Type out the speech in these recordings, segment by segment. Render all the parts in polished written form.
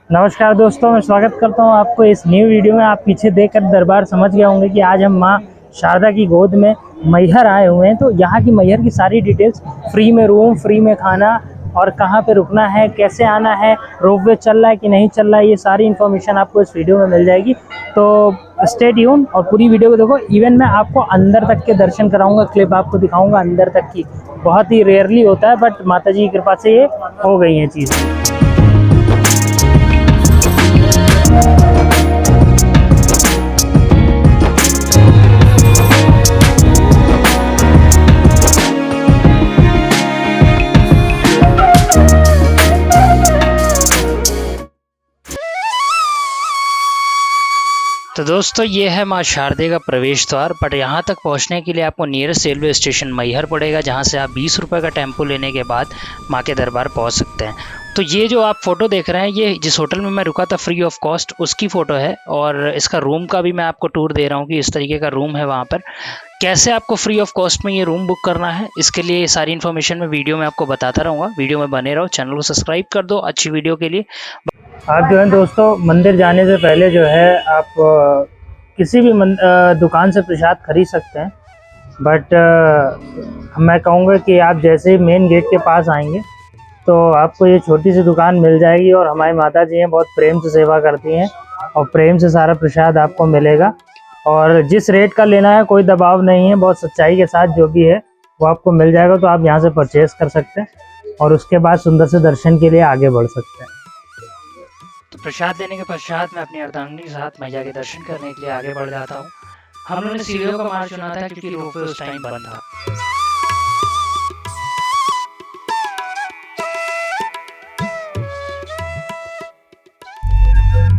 नमस्कार दोस्तों, मैं स्वागत करता हूं आपको इस न्यू वीडियो में। आप पीछे देखकर दरबार समझ गए होंगे कि आज हम मां शारदा की गोद में मैहर आए हुए हैं। तो यहाँ की मैहर की सारी डिटेल्स, फ्री में रूम, फ्री में खाना और कहाँ पे रुकना है, कैसे आना है, रोपवे चल रहा है कि नहीं चल रहा है, ये सारी इन्फॉर्मेशन आपको इस वीडियो में मिल जाएगी। तो स्टे ट्यून और पूरी वीडियो को देखो। इवन मैं आपको अंदर तक के दर्शन कराऊंगा, क्लिप आपको दिखाऊंगा अंदर तक की। बहुत ही रेयरली होता है, बट माता जी की कृपा से ये हो गई हैं चीज़ें। तो दोस्तों, ये है माँ शारदे का प्रवेश द्वार। बट यहाँ तक पहुँचने के लिए आपको नियरेस्ट रेलवे स्टेशन मैहर पड़ेगा, जहाँ से आप 20 रुपये का टेम्पो लेने के बाद माँ के दरबार पहुँच सकते हैं। तो ये जो आप फ़ोटो देख रहे हैं, ये जिस होटल में मैं रुका था फ्री ऑफ कॉस्ट, उसकी फ़ोटो है। और इसका रूम का भी मैं आपको टूर दे रहा हूँ कि इस तरीके का रूम है वहाँ पर। कैसे आपको फ्री ऑफ कॉस्ट में ये रूम बुक करना है, इसके लिए ये सारी इन्फॉर्मेशन मैं वीडियो में आपको बताता रहूँगा। वीडियो में बने रहो, चैनल को सब्सक्राइब कर दो अच्छी वीडियो के लिए। आप जो है दोस्तों, मंदिर जाने से पहले जो है आप किसी भी दुकान से प्रसाद खरीद सकते हैं। बट मैं कहूँगा कि आप जैसे ही मेन गेट के पास आएंगे तो आपको ये छोटी सी दुकान मिल जाएगी। और हमारी माता जी हैं, बहुत प्रेम से सेवा करती हैं और प्रेम से सारा प्रसाद आपको मिलेगा। और जिस रेट का लेना है, कोई दबाव नहीं है, बहुत सच्चाई के साथ जो भी है वो आपको मिल जाएगा। तो आप यहाँ से परचेज़ कर सकते हैं और उसके बाद सुंदर से दर्शन के लिए आगे बढ़ सकते हैं। तो प्रसाद देने के पश्चात मैं अपनी अर्धांगिनी के साथ मैया के दर्शन करने के लिए आगे बढ़ जाता हूँ। हम लोगों ने सीढ़ियों का मार्ग चुना था क्योंकि रोपवे उस टाइम बंद था।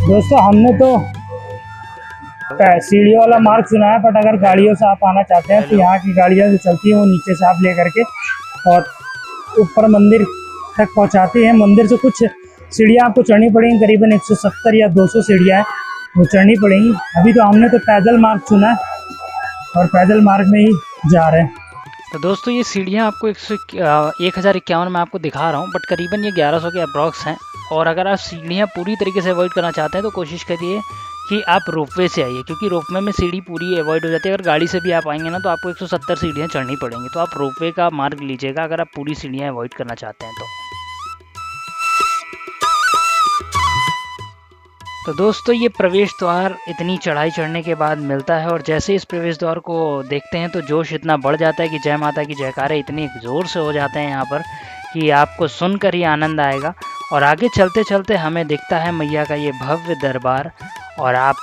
दोस्तों, हमने तो सीढ़ियों वाला मार्ग चुना है, बट अगर गाड़ियों से आप आना चाहते हैं तो यहाँ की गाड़ियाँ जो चलती हैं वो नीचे से आप ले करके और ऊपर मंदिर तक पहुँचाती हैं। मंदिर से कुछ सीढ़ियाँ आपको चढ़नी पड़ेंगी, करीबन 170 या 200 सीढ़ियाँ हैं, वो चढ़नी पड़ेंगी। अभी तो हमने तो पैदल मार्ग चुना है और पैदल मार्ग में ही जा रहे हैं। तो दोस्तों, ये सीढ़ियाँ आपको 1051 में आपको दिखा रहा हूँ, बट करीबन ये 1100 के अप्रॉक्स हैं। और अगर आप सीढ़ियाँ पूरी तरीके से अवॉइड करना चाहते हैं तो कोशिश करिए कि आप रोपवे से आइए, क्योंकि रोपवे में सीढ़ी पूरी अवॉइड हो जाती है। अगर गाड़ी से भी आप आएंगे ना तो आपको 170 सीढ़ियाँ चढ़नी पड़ेंगी। तो आप रोपवे का मार्ग लीजिएगा अगर आप पूरी सीढ़ियाँ अवॉइड करना चाहते हैं तो दोस्तों, ये प्रवेश द्वार इतनी चढ़ाई चढ़ने के बाद मिलता है। और जैसे इस प्रवेश द्वार को देखते हैं तो जोश इतना बढ़ जाता है कि जय माता की जयकारे इतनी ज़ोर से हो जाते हैं यहाँ पर कि आपको सुनकर ही आनंद आएगा। और आगे चलते चलते हमें दिखता है मैया का ये भव्य दरबार। और आप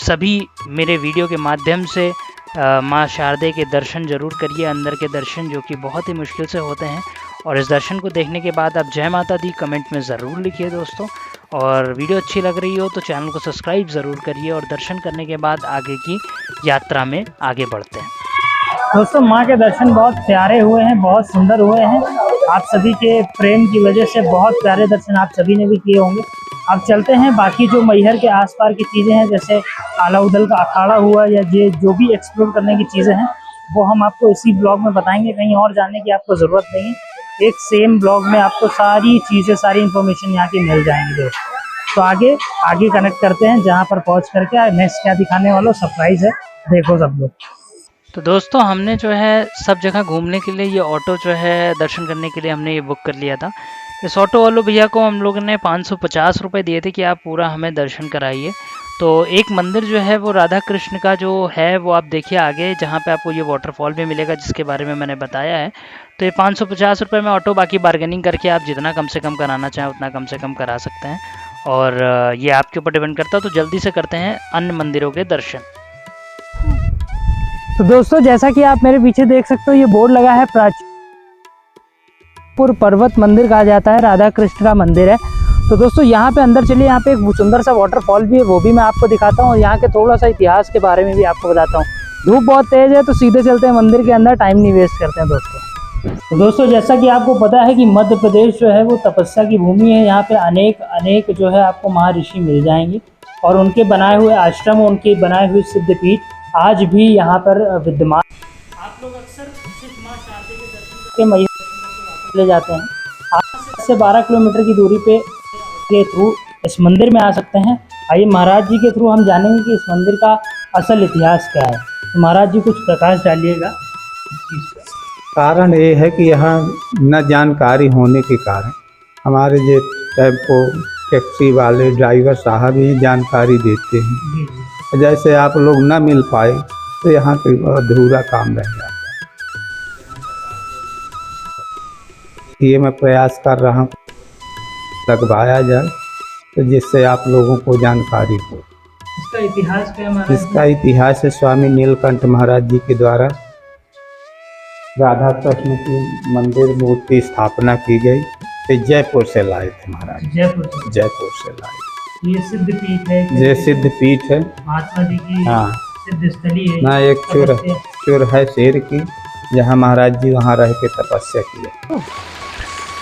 सभी मेरे वीडियो के माध्यम से माँ शारदे के दर्शन ज़रूर करिए, अंदर के दर्शन जो कि बहुत ही मुश्किल से होते हैं। और इस दर्शन को देखने के बाद आप जय माता दी कमेंट में ज़रूर लिखिए दोस्तों। और वीडियो अच्छी लग रही हो तो चैनल को सब्सक्राइब ज़रूर करिए। और दर्शन करने के बाद आगे की यात्रा में आगे बढ़ते हैं। दोस्तों, माँ के दर्शन बहुत प्यारे हुए हैं, बहुत सुंदर हुए हैं। आप सभी के प्रेम की वजह से बहुत प्यारे दर्शन आप सभी ने भी किए होंगे। अब चलते हैं बाकी जो मैहर के आसपास की चीज़ें हैं, जैसे आला उदल का अखाड़ा हुआ या ये जो भी एक्सप्लोर करने की चीज़ें हैं वो हम आपको इसी ब्लॉग में बताएंगे। कहीं और जाने की आपको ज़रूरत नहीं है, एक सेम ब्लॉग में आपको सारी चीज़ें, सारी इन्फॉर्मेशन यहाँ की मिल जाएंगी दोस्तों। तो आगे कनेक्ट करते हैं, जहाँ पर पहुँच करके नेक्स्ट क्या दिखाने वालों, सरप्राइज़ है, देखो सब लोग। तो दोस्तों, हमने जो है सब जगह घूमने के लिए ये ऑटो जो है दर्शन करने के लिए हमने ये बुक कर लिया था। इस ऑटो वालों भैया को हम लोगों ने 550 रुपये दिए थे कि आप पूरा हमें दर्शन कराइए। तो एक मंदिर जो है वो राधा कृष्ण का जो है वो आप देखिए आगे, जहाँ पे आपको ये वाटरफॉल भी मिलेगा जिसके बारे में मैंने बताया है। तो ये 550 रुपये में ऑटो, बाकी बार्गेनिंग करके आप जितना कम से कम कराना चाहें उतना कम से कम करा सकते हैं। और ये आपके ऊपर डिपेंड करता है। तो जल्दी से करते हैं अन्य मंदिरों के दर्शन। तो दोस्तों, जैसा कि आप मेरे पीछे देख सकते हो, ये बोर्ड लगा है प्राचीपुर पर्वत मंदिर कहा जाता है, राधा कृष्ण का मंदिर है। तो दोस्तों, यहाँ पे अंदर चलिए, यहाँ पे एक सुंदर सा वाटरफॉल भी है, वो भी मैं आपको दिखाता हूँ और यहाँ के थोड़ा सा इतिहास के बारे में भी आपको बताता हूँ। धूप बहुत तेज़ है तो सीधे चलते हैं मंदिर के अंदर, टाइम नहीं वेस्ट करते हैं दोस्तों। तो दोस्तों, जैसा कि आपको पता है कि मध्य प्रदेश जो है वो तपस्या की भूमि है। यहाँ पे अनेक जो है आपको महर्षि मिल जाएंगे और उनके बनाए हुए आश्रम, उनके बनाए हुए सिद्धपीठ आज भी यहाँ पर विद्यमान। आप लोग अक्सर सिर्फ माँ शारदे के दर्शन के मैहर ले जाते हैं। आज से 12 किलोमीटर की दूरी पे के थ्रू इस मंदिर में आ सकते हैं। आइए महाराज जी के थ्रू हम जानेंगे कि इस मंदिर का असल इतिहास क्या है। तो महाराज जी कुछ प्रकाश डालिएगा। कारण ये है कि यहाँ न जानकारी होने के कारण हमारे जो टेम्पो टैक्सी वाले ड्राइवर साहब ही जानकारी देते हैं। जैसे आप लोग न मिल पाए तो यहाँ के अधूरा काम रह जाता है। ये मैं प्रयास कर रहा हूँ लगवाया जाए तो जिससे आप लोगों को जानकारी हो। इसका इतिहास क्या है महाराज? इसका इतिहास है स्वामी नीलकंठ महाराज जी के द्वारा राधा कृष्ण की मंदिर मूर्ति स्थापना की गई। तो जयपुर से लाए थे महाराज। जयपुर से लाए। ये सिद्ध पीठ है। ये सिद्ध पीठ है महात्मा जी की। हाँ सिद्ध स्थली है ना। एक चुर है शेर की, जहाँ महाराज जी वहाँ रह के तपस्या किए।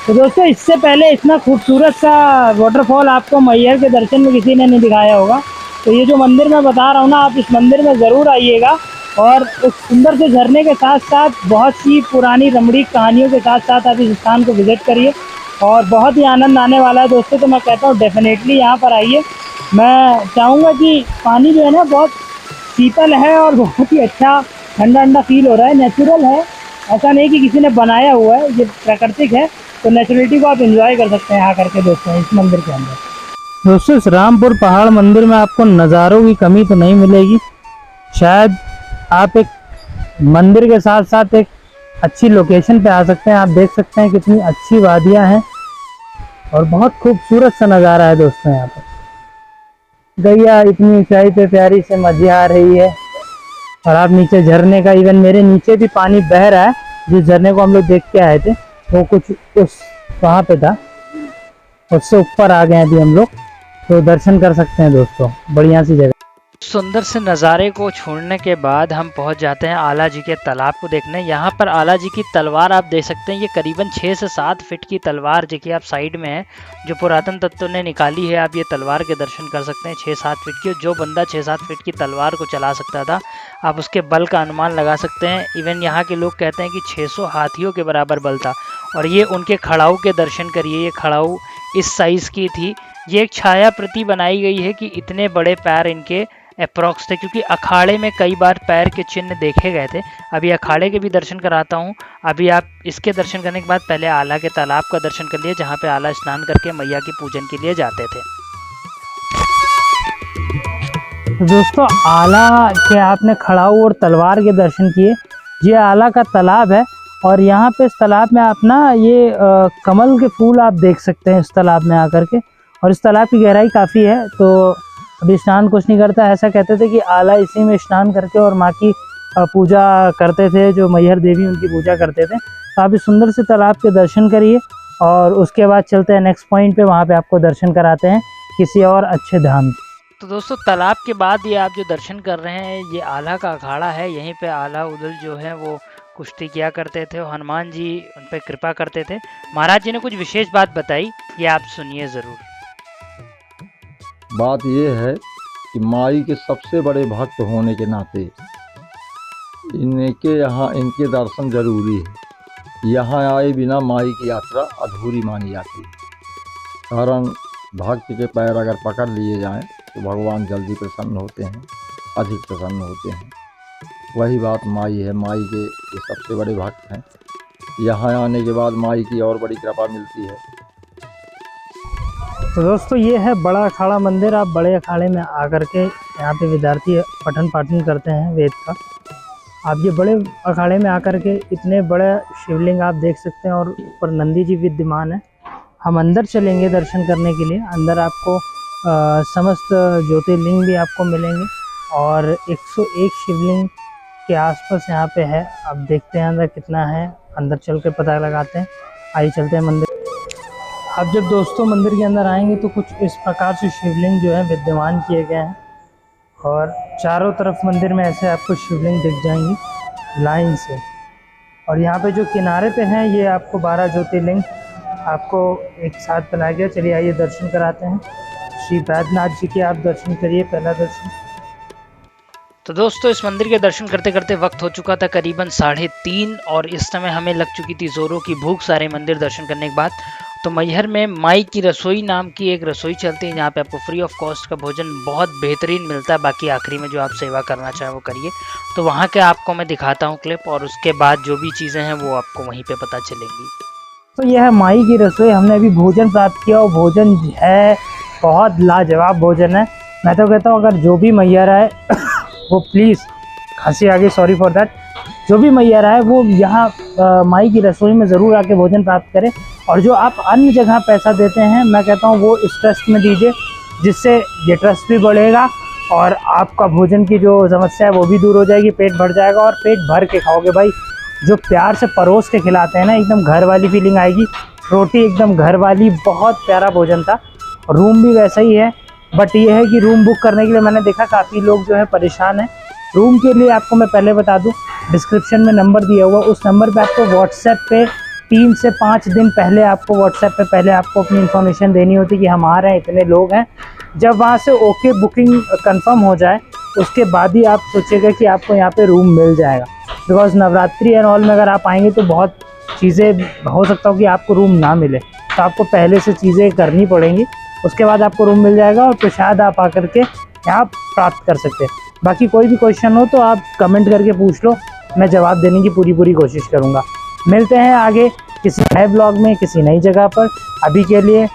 तो दोस्तों इससे पहले इतना खूबसूरत सा वाटरफॉल आपको मैहर के दर्शन में किसी ने नहीं दिखाया होगा। तो ये जो मंदिर मैं बता रहा हूँ ना, आप इस मंदिर में ज़रूर आइएगा और उस सुंदर से झरने के साथ साथ बहुत सी पुरानी रमणीक कहानियों के साथ साथ आप इस स्थान को विजिट करिए और बहुत ही आनंद आने वाला है दोस्तों। तो मैं कहता हूँ डेफिनेटली यहाँ पर आइए। मैं चाहूँगा कि पानी जो है ना बहुत शीतल है और बहुत ही अच्छा ठंडा ठंडा फील हो रहा है। नेचुरल है, ऐसा नहीं कि किसी ने बनाया हुआ है, ये प्राकृतिक है। तो नेचुरलिटी को आप एंजॉय कर सकते हैं यहाँ करके दोस्तों इस मंदिर के अंदर। दोस्तों इस रामपुर पहाड़ मंदिर में आपको नज़ारों की कमी तो नहीं मिलेगी। शायद आप एक मंदिर के साथ साथ एक अच्छी लोकेशन पे आ सकते हैं। आप देख सकते हैं कितनी अच्छी वादियाँ हैं और बहुत खूबसूरत सा नज़ारा है दोस्तों। यहाँ पर गैया इतनी ऊंचाई पे प्यारी से मजे आ रही है और आप नीचे झरने का, इवन मेरे नीचे भी पानी बह रहा है। जिस झरने को हम लोग देख के आए थे वो कुछ उस वहाँ पे था, उससे ऊपर आ गए अभी हम लोग। तो दर्शन कर सकते हैं दोस्तों, बढ़िया सी जगह। सुंदर से नज़ारे को छोड़ने के बाद हम पहुंच जाते हैं आला जी के तालाब को देखने। यहाँ पर आला जी की तलवार आप देख सकते हैं। ये करीबन 6 से 7 फीट की तलवार जो कि आप साइड में है, जो पुरातन तत्वों ने निकाली है। आप ये तलवार के दर्शन कर सकते हैं 6-7 फीट की। जो बंदा 6-7 फीट की तलवार को चला सकता था, आप उसके बल का अनुमान लगा सकते हैं। इवन यहाँ के लोग कहते हैं कि 600 हाथियों के बराबर बल था। और ये उनके खड़ाऊ के दर्शन करिए। ये खड़ाऊ इस साइज़ की थी। ये एक छाया प्रति बनाई गई है कि इतने बड़े पैर इनके अप्रॉक्स थे, क्योंकि अखाड़े में कई बार पैर के चिन्ह देखे गए थे। अभी अखाड़े के भी दर्शन कराता हूँ। अभी आप इसके दर्शन करने के बाद पहले आला के तालाब का दर्शन कर लिए, जहाँ पे आला स्नान करके मैया की पूजन के लिए जाते थे। तो दोस्तों आला के आपने खड़ाऊ और तलवार के दर्शन किए। ये आला का तालाब है और यहाँ पे इस तालाब में आप ना ये कमल के फूल आप देख सकते हैं इस तालाब में आकर के। और इस तालाब की गहराई काफ़ी है। तो अभी स्नान कुछ नहीं करता, ऐसा कहते थे कि आला इसी में स्नान करके और माँ की पूजा करते थे, जो मैहर देवी उनकी पूजा करते थे। तो आप इस सुंदर से तालाब के दर्शन करिए और उसके बाद चलते हैं नेक्स्ट पॉइंट पे। वहाँ पे आपको दर्शन कराते हैं किसी और अच्छे धाम। तो दोस्तों तालाब के बाद ये आप जो दर्शन कर रहे हैं, ये आला का अखाड़ा है। यहीं पे आला उदल जो है वो कुश्ती किया करते थे और हनुमान जी उन पर कृपा करते थे। महाराज जी ने कुछ विशेष बात बताई, ये आप सुनिए ज़रूर। बात ये है कि माई के सबसे बड़े भक्त होने के नाते इनके यहाँ इनके दर्शन जरूरी है। यहाँ आए बिना माई की यात्रा अधूरी मानी जाती है। कारण भक्त के पैर अगर पकड़ लिए जाएं तो भगवान जल्दी प्रसन्न होते हैं, अधिक प्रसन्न होते हैं। वही बात माई है। माई के ये सबसे बड़े भक्त हैं। यहाँ आने के बाद माई की और बड़ी कृपा मिलती है। तो दोस्तों ये है बड़ा अखाड़ा मंदिर। आप बड़े अखाड़े में आकर के यहाँ पे विद्यार्थी पठन पाठन करते हैं वेद का। आप ये बड़े अखाड़े में आकर के इतने बड़े शिवलिंग आप देख सकते हैं और ऊपर नंदी जी विद्यमान है। हम अंदर चलेंगे दर्शन करने के लिए। अंदर आपको समस्त ज्योतिर्लिंग भी आपको मिलेंगे और 101 शिवलिंग के आसपास यहाँ पे है। अब देखते हैं अंदर कितना है, अंदर चल के पता लगाते हैं। आइए चलते हैं मंदिर। अब जब दोस्तों मंदिर के अंदर आएंगे तो कुछ इस प्रकार से शिवलिंग जो है विद्यमान किए गए हैं और चारों तरफ मंदिर में ऐसे आपको शिवलिंग दिख जाएंगी लाइन से। और यहाँ पे जो किनारे पे हैं ये आपको 12 ज्योतिर्लिंग आपको एक साथ बनाया गया। चलिए आइए दर्शन कराते हैं। श्री बैद्यनाथ जी के आप दर्शन करिए, पहला दर्शन। तो दोस्तों इस मंदिर के दर्शन करते करते वक्त हो चुका था करीबन 3:30 और इस समय हमें लग चुकी थी ज़ोरों की भूख सारे मंदिर दर्शन करने के बाद। तो मैहर में माई की रसोई नाम की एक रसोई चलती है जहाँ पे आपको फ्री ऑफ कॉस्ट का भोजन बहुत बेहतरीन मिलता है। बाकी आखिरी में जो आप सेवा करना चाहें वो करिए। तो वहाँ के आपको मैं दिखाता हूँ क्लिप, और उसके बाद जो भी चीज़ें हैं वो आपको वहीं पे पता चलेंगी। तो यह है माई की रसोई। हमने अभी भोजन प्राप्त किया और भोजन है बहुत लाजवाब भोजन है। मैं तो कहता हूँ अगर जो भी मैहर है वो प्लीज़, खांसी आ गई, सॉरी फॉर दैट, जो भी मैहर है वो यहाँ माई की रसोई में ज़रूर आके भोजन प्राप्त करें। और जो आप अन्य जगह पैसा देते हैं, मैं कहता हूँ वो इस ट्रस्ट में दीजिए, जिससे ये ट्रस्ट भी बढ़ेगा और आपका भोजन की जो समस्या है वो भी दूर हो जाएगी, पेट भर जाएगा और पेट भर के खाओगे भाई। जो प्यार से परोस के खिलाते हैं ना, एकदम घर वाली फीलिंग आएगी। रोटी एकदम घर वाली, बहुत प्यारा भोजन था। रूम भी वैसा ही है, बट ये है कि रूम बुक करने के लिए मैंने देखा काफ़ी लोग जो है परेशान हैं। रूम के लिए आपको मैं पहले बता दूं, डिस्क्रिप्शन में नंबर दिया हुआ, उस नंबर पे आपको व्हाट्सएप पे 3 से 5 दिन पहले आपको व्हाट्सएप पे पहले आपको अपनी इन्फॉर्मेशन देनी होती कि हम आ रहे हैं, इतने लोग हैं। जब वहाँ से ओके बुकिंग कंफर्म हो जाए उसके बाद ही आप सोचिएगा कि आपको यहाँ पे रूम मिल जाएगा। बिकॉज नवरात्रि एंड ऑल में अगर आप आएंगे तो बहुत चीज़ें हो सकता हो कि आपको रूम ना मिले, तो आपको पहले से चीज़ें करनी पड़ेंगी, उसके बाद आपको रूम मिल जाएगा और प्रसाद आप आकर के यहाँ प्राप्त कर सकते हैं। बाकी कोई भी क्वेश्चन हो तो आप कमेंट करके पूछ लो, मैं जवाब देने की पूरी कोशिश करूँगा। मिलते हैं आगे किसी नए ब्लॉग में किसी नई जगह पर। अभी के लिए